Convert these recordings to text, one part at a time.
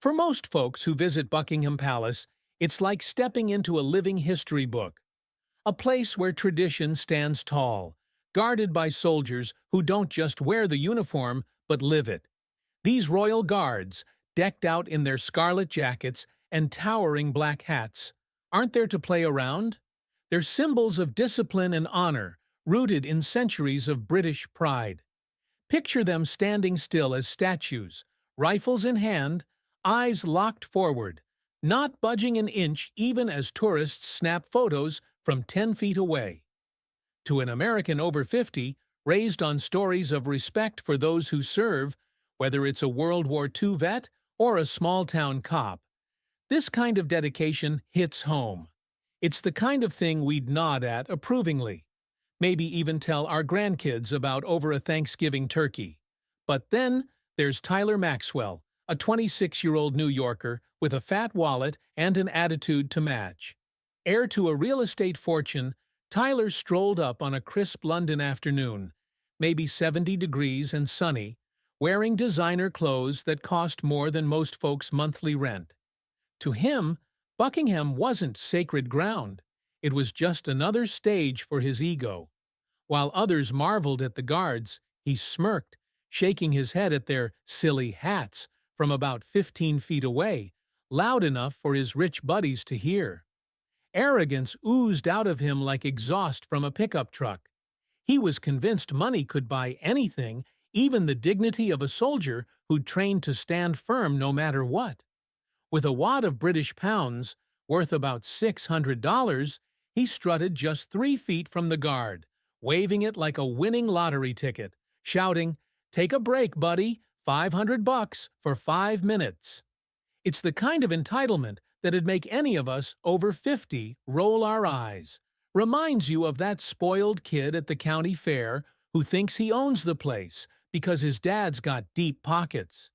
For most folks who visit Buckingham Palace, it's like stepping into a living history book, a place where tradition stands tall, guarded by soldiers who don't just wear the uniform but live it. These royal guards, decked out in their scarlet jackets and towering black hats, aren't there to play around? They're symbols of discipline and honor, rooted in centuries of British pride. Picture them standing still as statues, rifles in hand, eyes locked forward, not budging an inch even as tourists snap photos from 10 feet away. To an American over 50, raised on stories of respect for those who serve, whether it's a World War II vet or a small-town cop, this kind of dedication hits home. It's the kind of thing we'd nod at approvingly, maybe even tell our grandkids about over a Thanksgiving turkey. But then there's Tyler Maxwell, a 26-year-old New Yorker with a fat wallet and an attitude to match. Heir to a real estate fortune, Tyler strolled up on a crisp London afternoon, maybe 70 degrees and sunny, wearing designer clothes that cost more than most folks' monthly rent. To him, Buckingham wasn't sacred ground. It was just another stage for his ego. While others marveled at the guards, he smirked, shaking his head at their silly hats from about 15 feet away, loud enough for his rich buddies to hear. Arrogance oozed out of him like exhaust from a pickup truck. He was convinced money could buy anything, even the dignity of a soldier who'd trained to stand firm no matter what. With a wad of British pounds, worth about $600, he strutted just 3 feet from the guard, waving it like a winning lottery ticket, shouting, "Take a break, buddy, $500 for 5 minutes." It's the kind of entitlement that'd make any of us over 50 roll our eyes. Reminds you of that spoiled kid at the county fair who thinks he owns the place because his dad's got deep pockets.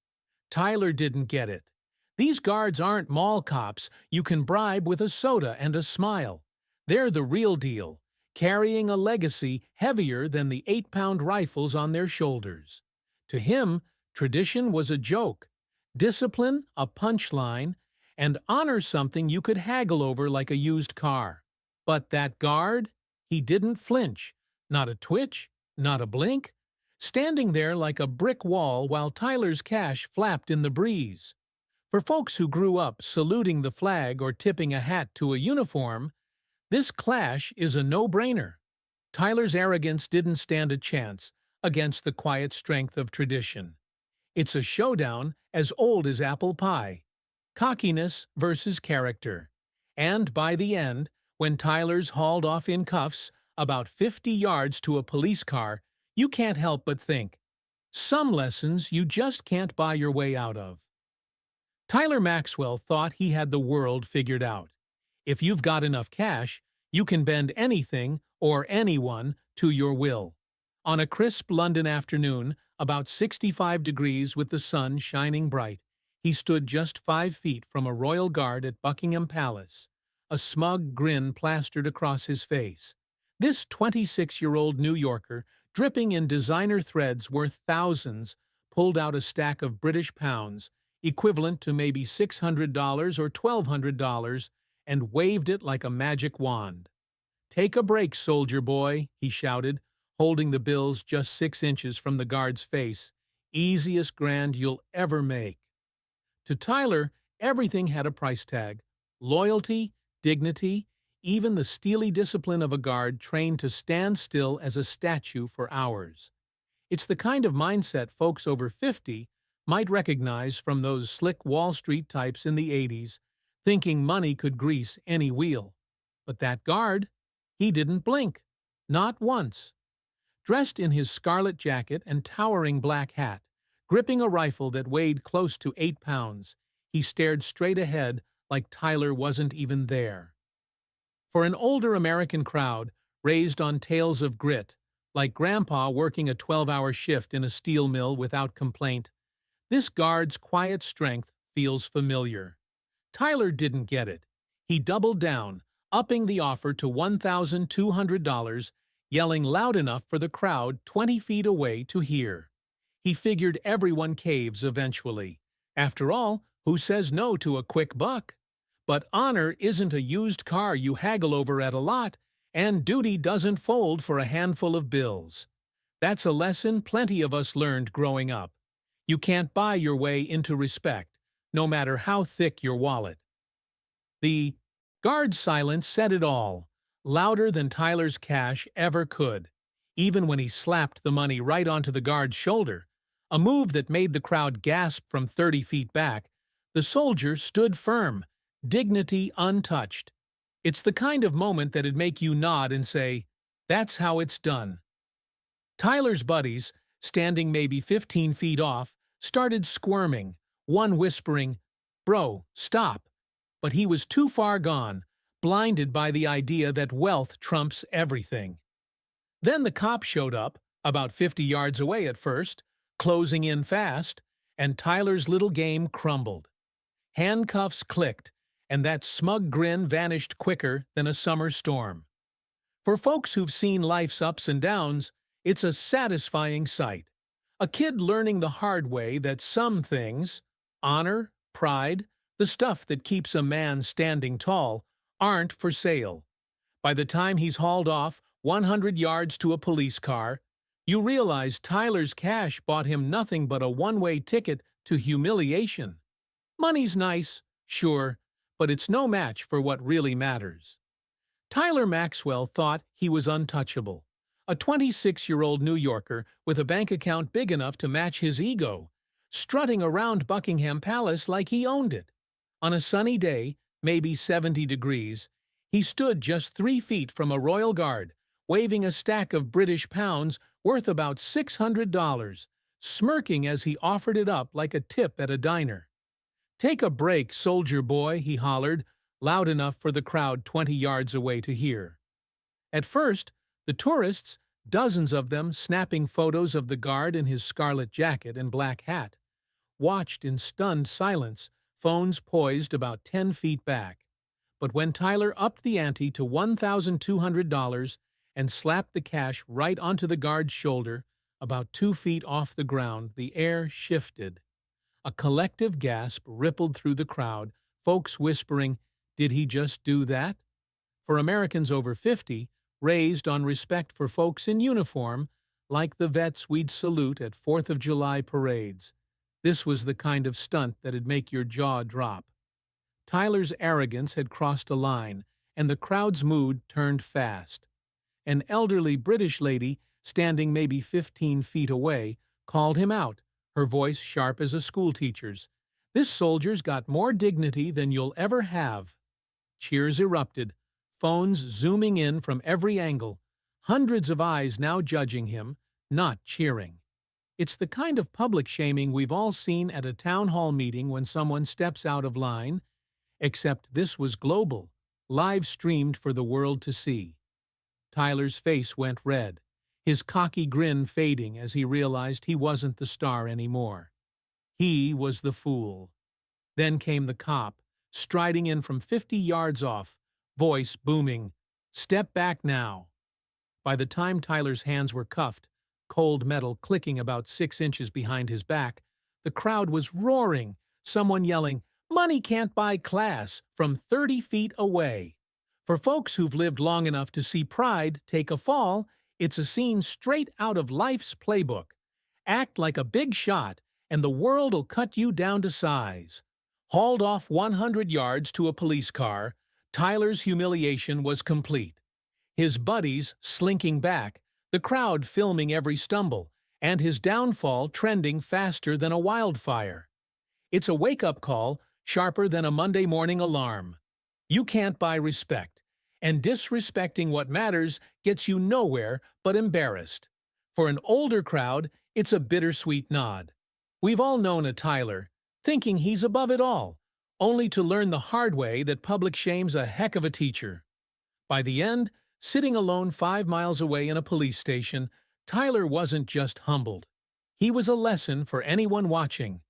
Tyler didn't get it. These guards aren't mall cops you can bribe with a soda and a smile. They're the real deal, carrying a legacy heavier than the 8-pound rifles on their shoulders. To him, tradition was a joke, discipline a punchline, and honor something you could haggle over like a used car. But that guard? He didn't flinch. Not a twitch, not a blink. Standing there like a brick wall while Tyler's cash flapped in the breeze. For folks who grew up saluting the flag or tipping a hat to a uniform, this clash is a no-brainer. Tyler's arrogance didn't stand a chance against the quiet strength of tradition. It's a showdown as old as apple pie. Cockiness versus character. And by the end, when Tyler's hauled off in cuffs, about 50 yards to a police car, you can't help but think, some lessons you just can't buy your way out of. Tyler Maxwell thought he had the world figured out. If you've got enough cash, you can bend anything or anyone to your will. On a crisp London afternoon, about 65 degrees with the sun shining bright, he stood just 5 feet from a royal guard at Buckingham Palace, a smug grin plastered across his face. This 26-year-old New Yorker, dripping in designer threads worth thousands, pulled out a stack of British pounds, equivalent to maybe $600 or $1,200, and waved it like a magic wand. "Take a break, soldier boy," he shouted, holding the bills just 6 inches from the guard's face. "Easiest grand you'll ever make." To Tyler, everything had a price tag. Loyalty, dignity, even the steely discipline of a guard trained to stand still as a statue for hours. It's the kind of mindset folks over 50 might recognize from those slick Wall Street types in the 80s, thinking money could grease any wheel. But that guard, he didn't blink. Not once. Dressed in his scarlet jacket and towering black hat, gripping a rifle that weighed close to 8 pounds, he stared straight ahead like Tyler wasn't even there. For an older American crowd, raised on tales of grit, like Grandpa working a 12-hour shift in a steel mill without complaint, this guard's quiet strength feels familiar. Tyler didn't get it. He doubled down, upping the offer to $1,200, yelling loud enough for the crowd 20 feet away to hear. He figured everyone caves eventually. After all, Who says no to a quick buck? But honor isn't a used car you haggle over at a lot, and duty doesn't fold for a handful of bills. That's a lesson plenty of us learned growing up. You can't buy your way into respect, no matter how thick your wallet. The guard's silence said it all, louder than Tyler's cash ever could, even when he slapped the money right onto the guard's shoulder, a move that made the crowd gasp from 30 feet back. The soldier stood firm, dignity untouched. It's the kind of moment that'd make you nod and say, "That's how it's done." Tyler's buddies, standing maybe 15 feet off, started squirming, one whispering, "Bro, stop." But he was too far gone, blinded by the idea that wealth trumps everything. Then the cop showed up, about 50 yards away at first, closing in fast, and Tyler's little game crumbled. Handcuffs clicked, and that smug grin vanished quicker than a summer storm. For folks who've seen life's ups and downs, it's a satisfying sight. A kid learning the hard way that some things, honor, pride, the stuff that keeps a man standing tall, aren't for sale. By the time he's hauled off 100 yards to a police car, you realize Tyler's cash bought him nothing but a one-way ticket to humiliation. Money's nice, sure, but it's no match for what really matters. Tyler Maxwell thought he was untouchable, a 26-year-old New Yorker with a bank account big enough to match his ego, strutting around Buckingham Palace like he owned it. On a sunny day, maybe 70 degrees, he stood just 3 feet from a royal guard, waving a stack of British pounds worth about $600, smirking as he offered it up like a tip at a diner. "Take a break, soldier boy," he hollered, loud enough for the crowd 20 yards away to hear. At first, the tourists, dozens of them snapping photos of the guard in his scarlet jacket and black hat, watched in stunned silence, phones poised about 10 feet back. But when Tyler upped the ante to $1,200 and slapped the cash right onto the guard's shoulder, about 2 feet off the ground, the air shifted. A collective gasp rippled through the crowd, folks whispering, "Did he just do that?" For Americans over 50, raised on respect for folks in uniform, like the vets we'd salute at 4th of July parades, this was the kind of stunt that'd make your jaw drop. Tyler's arrogance had crossed a line, and the crowd's mood turned fast. An elderly British lady, standing maybe 15 feet away, called him out, her voice sharp as a schoolteacher's. "This soldier's got more dignity than you'll ever have." Cheers erupted, phones zooming in from every angle, hundreds of eyes now judging him, not cheering. It's the kind of public shaming we've all seen at a town hall meeting when someone steps out of line, except this was global, live-streamed for the world to see. Tyler's face went red, his cocky grin fading as he realized he wasn't the star anymore. He was the fool. Then came the cop, striding in from 50 yards off, voice booming, "Step back now." By the time Tyler's hands were cuffed, cold metal clicking about 6 inches behind his back, the crowd was roaring, someone yelling, "Money can't buy class," from 30 feet away. For folks who've lived long enough to see pride take a fall, it's a scene straight out of life's playbook. Act like a big shot, and the world'll cut you down to size. Hauled off 100 yards to a police car, Tyler's humiliation was complete. His buddies slinking back, the crowd filming every stumble, and his downfall trending faster than a wildfire. It's a wake-up call, sharper than a Monday morning alarm. You can't buy respect, and disrespecting what matters gets you nowhere but embarrassed. For an older crowd, it's a bittersweet nod. We've all known a Tyler, thinking he's above it all, only to learn the hard way that public shame's a heck of a teacher. By the end, sitting alone 5 miles away in a police station, Tyler wasn't just humbled. He was a lesson for anyone watching.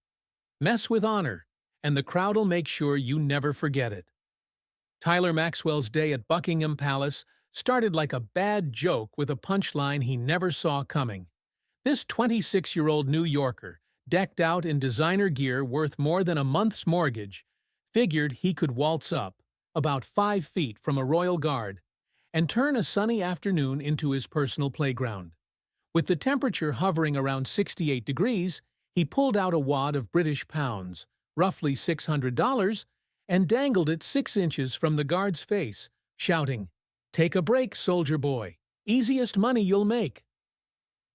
Mess with honor, and the crowd'll make sure you never forget it. Tyler Maxwell's day at Buckingham Palace started like a bad joke with a punchline he never saw coming. This 26-year-old New Yorker, decked out in designer gear worth more than a month's mortgage, figured he could waltz up, about 5 feet from a royal guard, and turn a sunny afternoon into his personal playground. With the temperature hovering around 68 degrees, he pulled out a wad of British pounds, roughly $600, and dangled it 6 inches from the guard's face, shouting, "Take a break, soldier boy. Easiest money you'll make."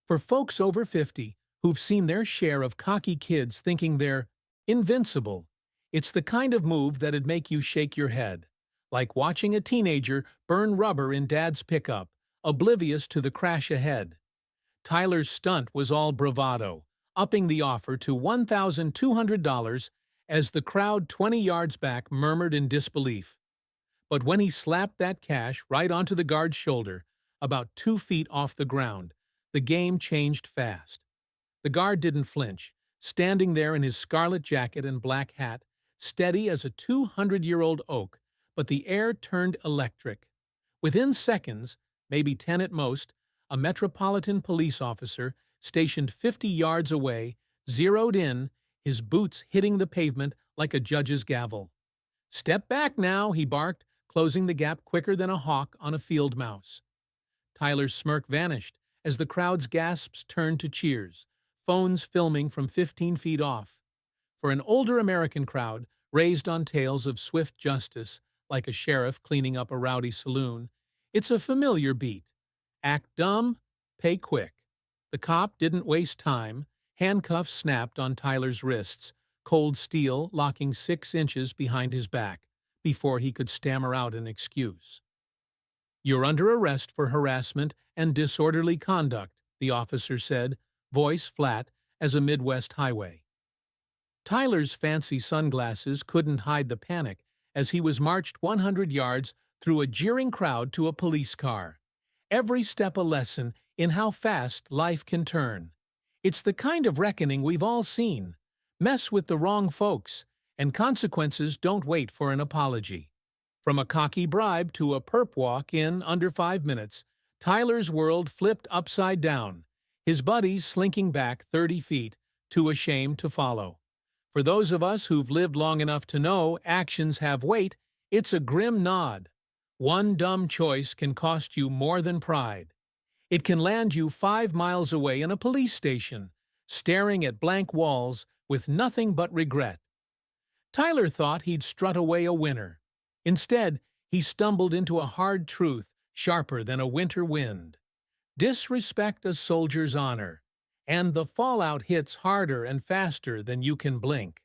For folks over 50 who've seen their share of cocky kids thinking they're invincible, it's the kind of move that'd make you shake your head, like watching a teenager burn rubber in dad's pickup, oblivious to the crash ahead. Tyler's stunt was all bravado, upping the offer to $1,200 as the crowd 20 yards back murmured in disbelief. But when he slapped that cash right onto the guard's shoulder, about 2 feet off the ground, the game changed fast. The guard didn't flinch, standing there in his scarlet jacket and black hat, steady as a 200-year-old oak, but the air turned electric. Within seconds, maybe 10 at most, a Metropolitan Police officer, stationed 50 yards away, zeroed in, his boots hitting the pavement like a judge's gavel. "Step back now," he barked, closing the gap quicker than a hawk on a field mouse. Tyler's smirk vanished as the crowd's gasps turned to cheers, phones filming from 15 feet off. For an older American crowd, raised on tales of swift justice, like a sheriff cleaning up a rowdy saloon, it's a familiar beat. Act dumb, pay quick. The cop didn't waste time. Handcuffs snapped on Tyler's wrists, cold steel locking 6 inches behind his back, before he could stammer out an excuse. "You're under arrest for harassment and disorderly conduct," the officer said, voice flat as a Midwest highway. Tyler's fancy sunglasses couldn't hide the panic as he was marched 100 yards through a jeering crowd to a police car. Every step a lesson in how fast life can turn. It's the kind of reckoning we've all seen. Mess with the wrong folks, and consequences don't wait for an apology. From a cocky bribe to a perp walk in under 5 minutes, Tyler's world flipped upside down, his buddies slinking back 30 feet, too ashamed to follow. For those of us who've lived long enough to know actions have weight, it's a grim nod. One dumb choice can cost you more than pride. It can land you 5 miles away in a police station, staring at blank walls with nothing but regret. Tyler thought he'd strut away a winner. Instead, he stumbled into a hard truth sharper than a winter wind. Disrespect a soldier's honor, and the fallout hits harder and faster than you can blink.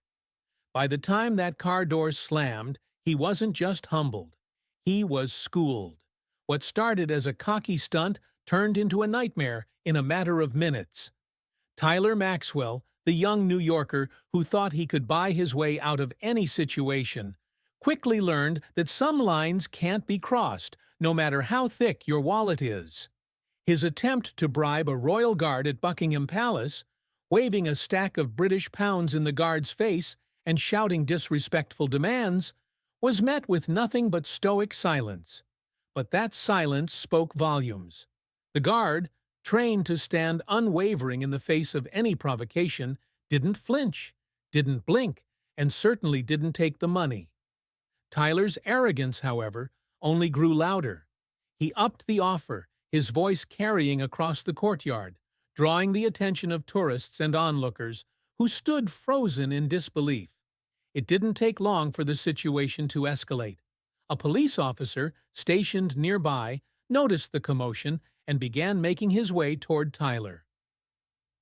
By the time that car door slammed, he wasn't just humbled. He was schooled. What started as a cocky stunt turned into a nightmare in a matter of minutes. Tyler Maxwell, the young New Yorker who thought he could buy his way out of any situation, quickly learned that some lines can't be crossed, no matter how thick your wallet is. His attempt to bribe a royal guard at Buckingham Palace, waving a stack of British pounds in the guard's face and shouting disrespectful demands, was met with nothing but stoic silence. But that silence spoke volumes. The guard, trained to stand unwavering in the face of any provocation, didn't flinch, didn't blink, and certainly didn't take the money. Tyler's arrogance, however, only grew louder. He upped the offer, his voice carrying across the courtyard, drawing the attention of tourists and onlookers who stood frozen in disbelief. It didn't take long for the situation to escalate. A police officer, stationed nearby, noticed the commotion and began making his way toward Tyler.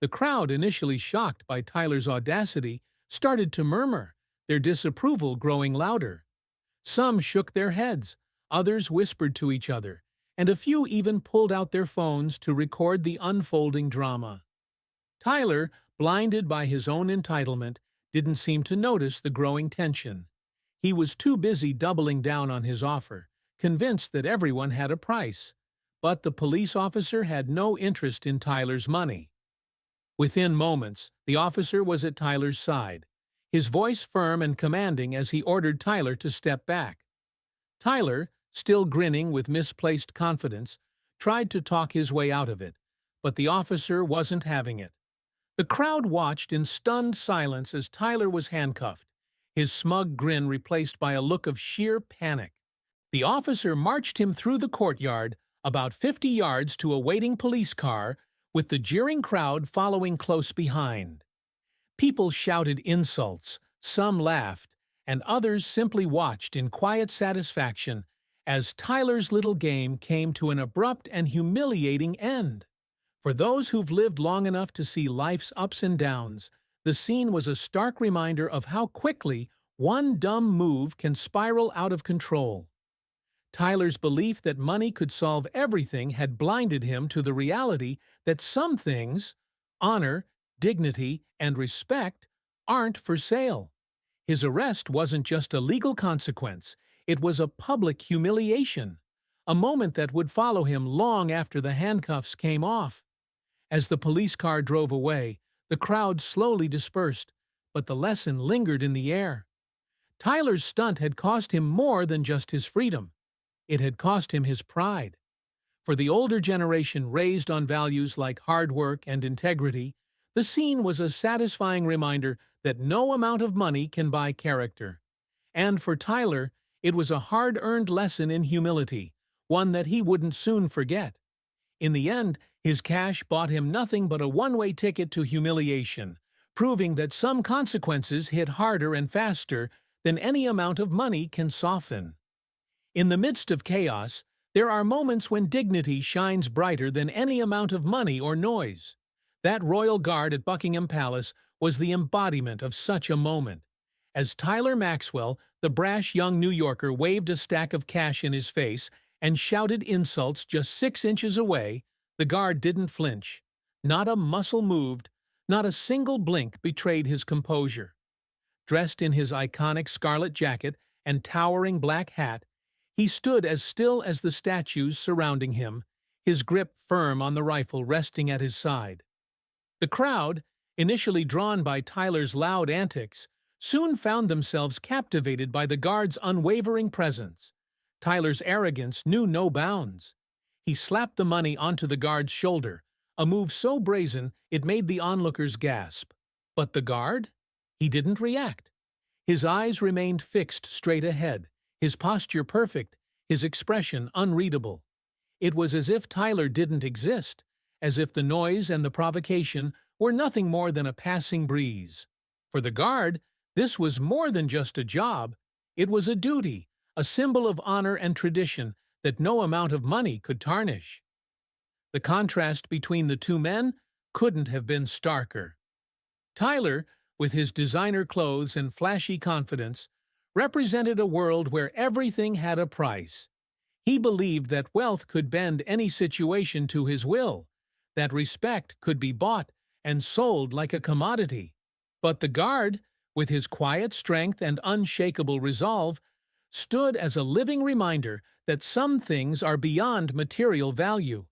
The crowd, initially shocked by Tyler's audacity, started to murmur, their disapproval growing louder. Some shook their heads, others whispered to each other, and a few even pulled out their phones to record the unfolding drama. Tyler, blinded by his own entitlement, didn't seem to notice the growing tension. He was too busy doubling down on his offer, convinced that everyone had a price. But the police officer had no interest in Tyler's money. Within moments, the officer was at Tyler's side, his voice firm and commanding as he ordered Tyler to step back. Tyler, still grinning with misplaced confidence, tried to talk his way out of it, but the officer wasn't having it. The crowd watched in stunned silence as Tyler was handcuffed, his smug grin replaced by a look of sheer panic. The officer marched him through the courtyard, about 50 yards to a waiting police car, with the jeering crowd following close behind. People shouted insults, some laughed, and others simply watched in quiet satisfaction as Tyler's little game came to an abrupt and humiliating end. For those who've lived long enough to see life's ups and downs, the scene was a stark reminder of how quickly one dumb move can spiral out of control. Tyler's belief that money could solve everything had blinded him to the reality that some things, honor, dignity, and respect, aren't for sale. His arrest wasn't just a legal consequence, it was a public humiliation, a moment that would follow him long after the handcuffs came off. As the police car drove away, the crowd slowly dispersed, but the lesson lingered in the air. Tyler's stunt had cost him more than just his freedom. It had cost him his pride. For the older generation raised on values like hard work and integrity, the scene was a satisfying reminder that no amount of money can buy character. And for Tyler, it was a hard-earned lesson in humility, one that he wouldn't soon forget. In the end, his cash bought him nothing but a one-way ticket to humiliation, proving that some consequences hit harder and faster than any amount of money can soften. In the midst of chaos, there are moments when dignity shines brighter than any amount of money or noise. That royal guard at Buckingham Palace was the embodiment of such a moment. As Tyler Maxwell, the brash young New Yorker, waved a stack of cash in his face and shouted insults just 6 inches away, the guard didn't flinch. Not a muscle moved, not a single blink betrayed his composure. Dressed in his iconic scarlet jacket and towering black hat, he stood as still as the statues surrounding him, his grip firm on the rifle resting at his side. The crowd, initially drawn by Tyler's loud antics, soon found themselves captivated by the guard's unwavering presence. Tyler's arrogance knew no bounds. He slapped the money onto the guard's shoulder, a move so brazen it made the onlookers gasp. But the guard? He didn't react. His eyes remained fixed straight ahead, his posture perfect, his expression unreadable. It was as if Tyler didn't exist, as if the noise and the provocation were nothing more than a passing breeze. For the guard, this was more than just a job. It was a duty, a symbol of honor and tradition that no amount of money could tarnish. The contrast between the two men couldn't have been starker. Tyler, with his designer clothes and flashy confidence, represented a world where everything had a price. He believed that wealth could bend any situation to his will, that respect could be bought and sold like a commodity. But the guard, with his quiet strength and unshakable resolve, stood as a living reminder that some things are beyond material value.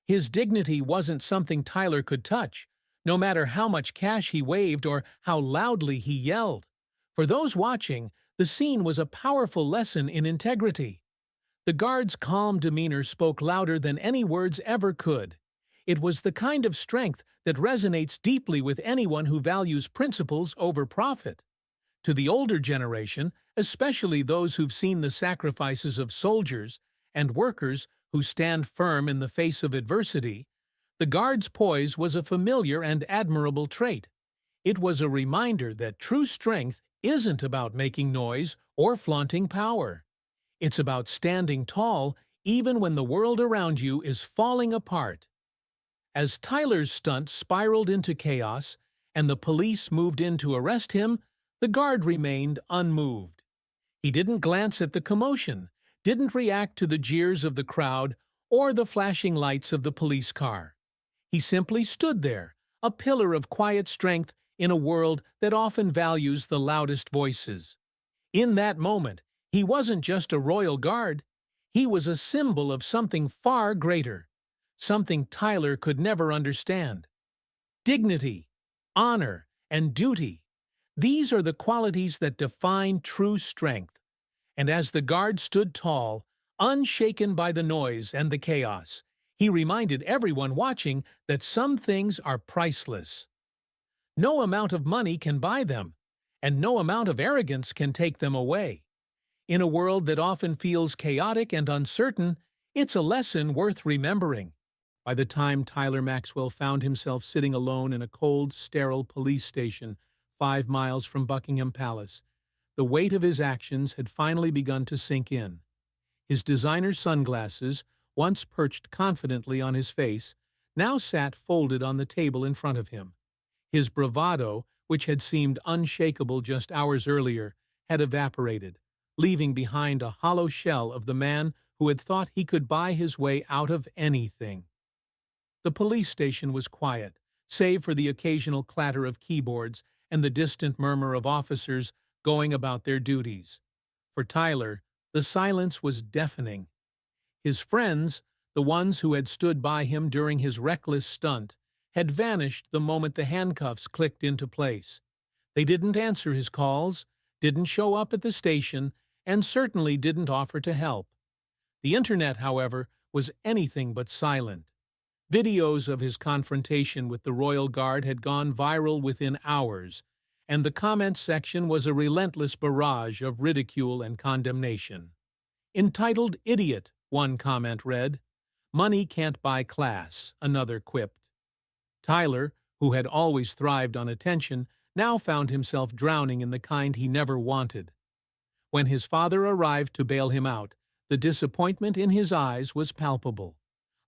His dignity wasn't something Tyler could touch, no matter how much cash he waved or how loudly he yelled. For those watching, the scene was a powerful lesson in integrity. The guard's calm demeanor spoke louder than any words ever could. It was the kind of strength that resonates deeply with anyone who values principles over profit. To the older generation, especially those who've seen the sacrifices of soldiers and workers who stand firm in the face of adversity, the guard's poise was a familiar and admirable trait. It was a reminder that true strength isn't about making noise or flaunting power. It's about standing tall even when the world around you is falling apart. As Tyler's stunt spiraled into chaos and the police moved in to arrest him, the guard remained unmoved. He didn't glance at the commotion, didn't react to the jeers of the crowd or the flashing lights of the police car. He simply stood there, a pillar of quiet strength in a world that often values the loudest voices. In that moment, he wasn't just a royal guard. He was a symbol of something far greater, something Tyler could never understand. Dignity, honor, and duty. These are the qualities that define true strength. And as the guard stood tall, unshaken by the noise and the chaos, he reminded everyone watching that some things are priceless. No amount of money can buy them, and no amount of arrogance can take them away. In a world that often feels chaotic and uncertain, it's a lesson worth remembering. By the time Tyler Maxwell found himself sitting alone in a cold, sterile police station 5 miles from Buckingham Palace, the weight of his actions had finally begun to sink in. His designer sunglasses, once perched confidently on his face, now sat folded on the table in front of him. His bravado, which had seemed unshakable just hours earlier, had evaporated, leaving behind a hollow shell of the man who had thought he could buy his way out of anything. The police station was quiet, save for the occasional clatter of keyboards and the distant murmur of officers going about their duties. For Tyler, the silence was deafening. His friends, the ones who had stood by him during his reckless stunt, had vanished the moment the handcuffs clicked into place. They didn't answer his calls, didn't show up at the station, and certainly didn't offer to help. The internet, however, was anything but silent. Videos of his confrontation with the Royal Guard had gone viral within hours, and the comments section was a relentless barrage of ridicule and condemnation. "Entitled idiot," one comment read. "Money can't buy class," another quipped. Tyler, who had always thrived on attention, now found himself drowning in the kind he never wanted. When his father arrived to bail him out, the disappointment in his eyes was palpable.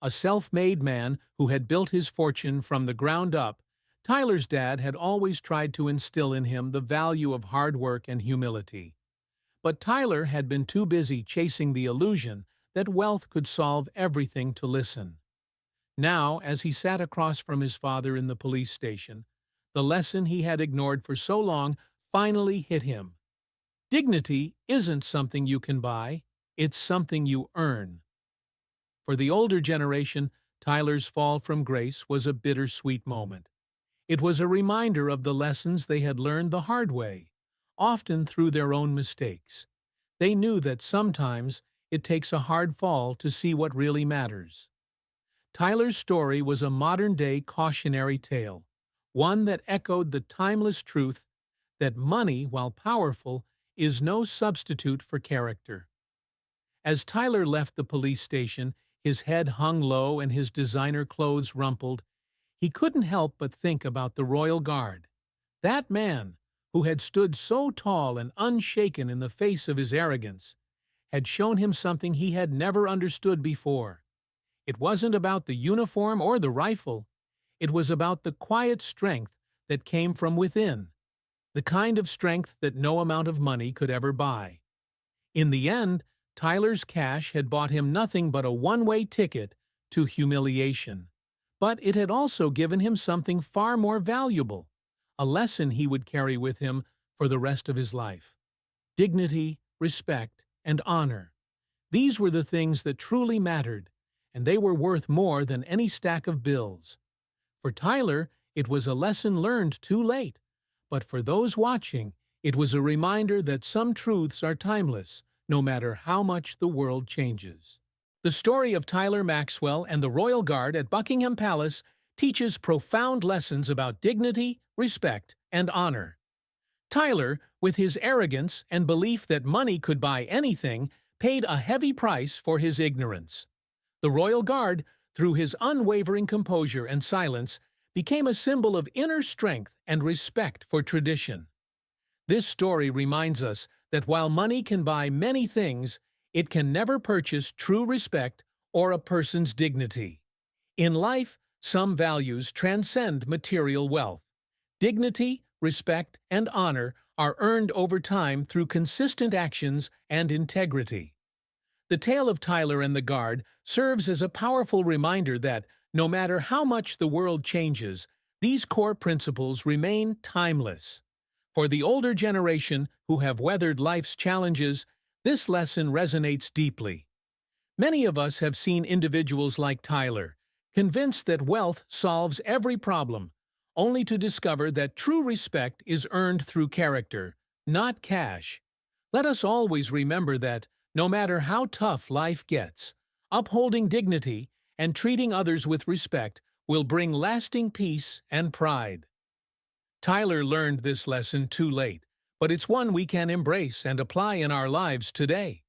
A self-made man who had built his fortune from the ground up, Tyler's dad had always tried to instill in him the value of hard work and humility. But Tyler had been too busy chasing the illusion that wealth could solve everything to listen. Now, as he sat across from his father in the police station, the lesson he had ignored for so long finally hit him. Dignity isn't something you can buy, it's something you earn. For the older generation, Tyler's fall from grace was a bittersweet moment. It was a reminder of the lessons they had learned the hard way, often through their own mistakes. They knew that sometimes it takes a hard fall to see what really matters. Tyler's story was a modern-day cautionary tale, one that echoed the timeless truth that money, while powerful, is no substitute for character. As Tyler left the police station, his head hung low and his designer clothes rumpled, he couldn't help but think about the Royal Guard. That man, who had stood so tall and unshaken in the face of his arrogance, had shown him something he had never understood before. It wasn't about the uniform or the rifle. It was about the quiet strength that came from within, the kind of strength that no amount of money could ever buy. In the end, Tyler's cash had bought him nothing but a one-way ticket to humiliation. But it had also given him something far more valuable, a lesson he would carry with him for the rest of his life. Dignity, respect, and honor. These were the things that truly mattered, and they were worth more than any stack of bills. For Tyler, it was a lesson learned too late, but for those watching, it was a reminder that some truths are timeless, no matter how much the world changes. The story of Tyler Maxwell and the Royal Guard at Buckingham Palace teaches profound lessons about dignity, respect, and honor. Tyler, with his arrogance and belief that money could buy anything, paid a heavy price for his ignorance. The Royal Guard, through his unwavering composure and silence, became a symbol of inner strength and respect for tradition. This story reminds us that while money can buy many things, it can never purchase true respect or a person's dignity. In life, some values transcend material wealth. Dignity, respect, and honor are earned over time through consistent actions and integrity. The tale of Tyler and the Guard serves as a powerful reminder that, no matter how much the world changes, these core principles remain timeless. For the older generation who have weathered life's challenges, this lesson resonates deeply. Many of us have seen individuals like Tyler, convinced that wealth solves every problem, only to discover that true respect is earned through character, not cash. Let us always remember that, no matter how tough life gets, upholding dignity and treating others with respect will bring lasting peace and pride. Tyler learned this lesson too late, but it's one we can embrace and apply in our lives today.